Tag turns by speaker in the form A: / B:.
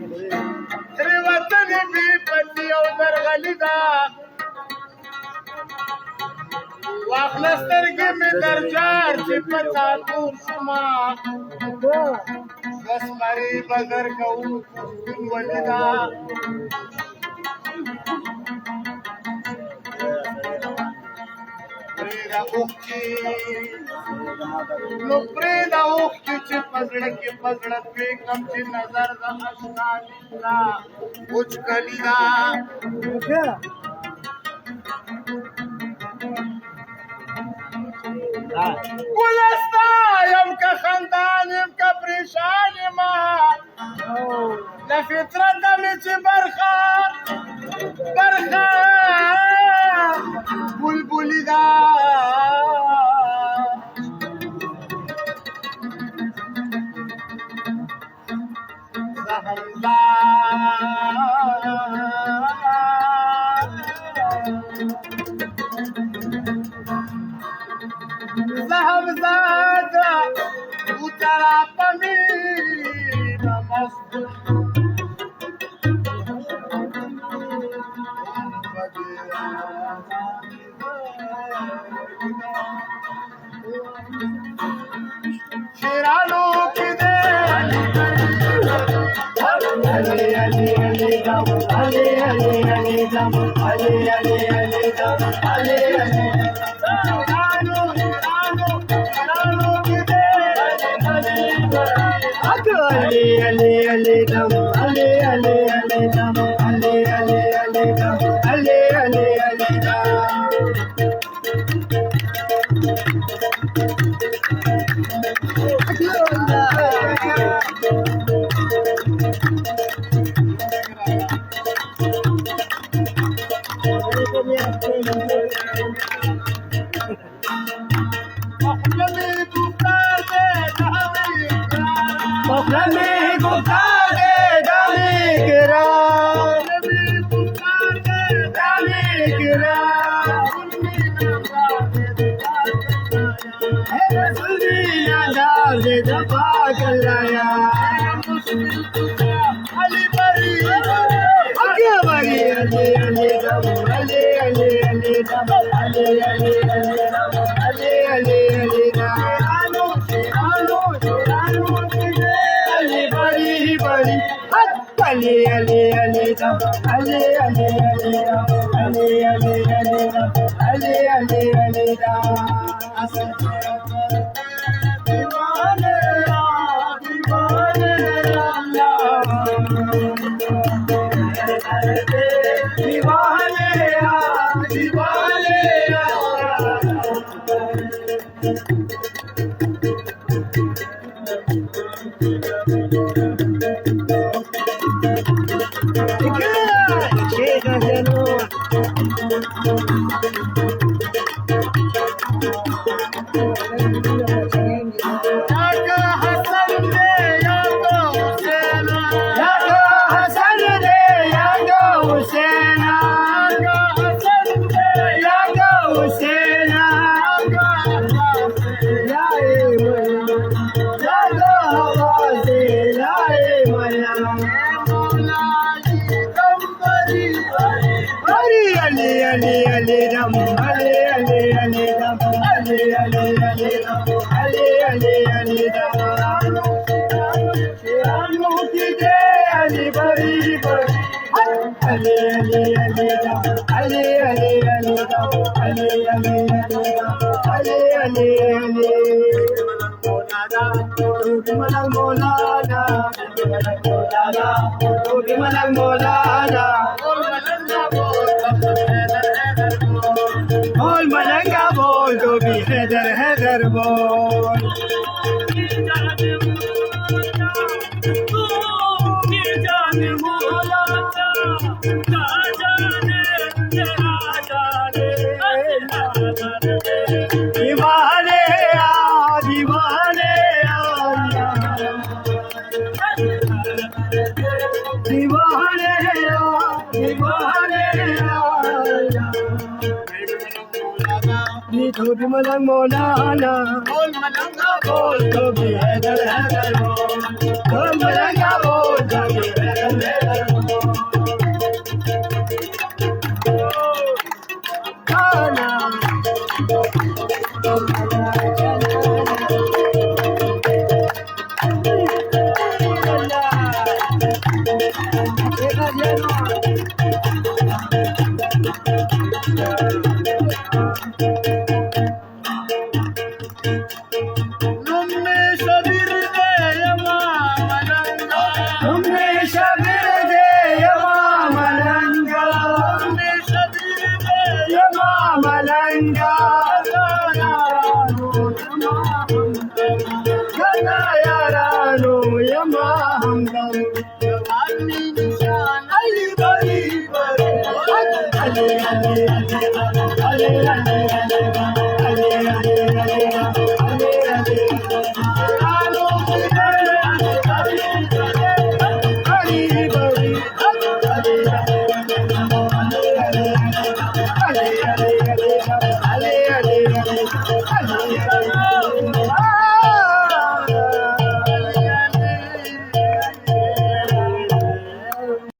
A: त्रिवतनी बिपती अवतर गलिदा वाखलस्तर के में दरजार चिपता तूर सुमा बस मरी बगर कहूँ वलिदा प्रेदा उक्ती ची पगडत बेकमची नजर असताना उचकलीदा गुलस्ता यमका खानदान यमका परेशान मा लफित्रत मिची बरखा बुलबुलिदा Zahmzada utara pamina mast Shirano kide Ali Ali Ali dam Ali Ali Ali dam Ali Ali Ali dam Ali Ali Ali Ali Ali dam Ali Ali Ali dam Ali Ali Ali dam Ali Ali Ali dam Ali Ali Ali dam Ali Ali Ali dam Ali Ali Ali dam Ali Ali Ali dam Divane Tobi malang molana, bol malanga bol, tobi hedar hedar bol, bol malanga bol, tobi hedar Umesh Birde मामलंगा Umesh Birde मामलंगा यारानो यमा हमदम जवानी निशान अली बड़ी बड़ी अले अले अले अले अले अले अले आलो की बड़ी बड़ी अले अले अले अले अले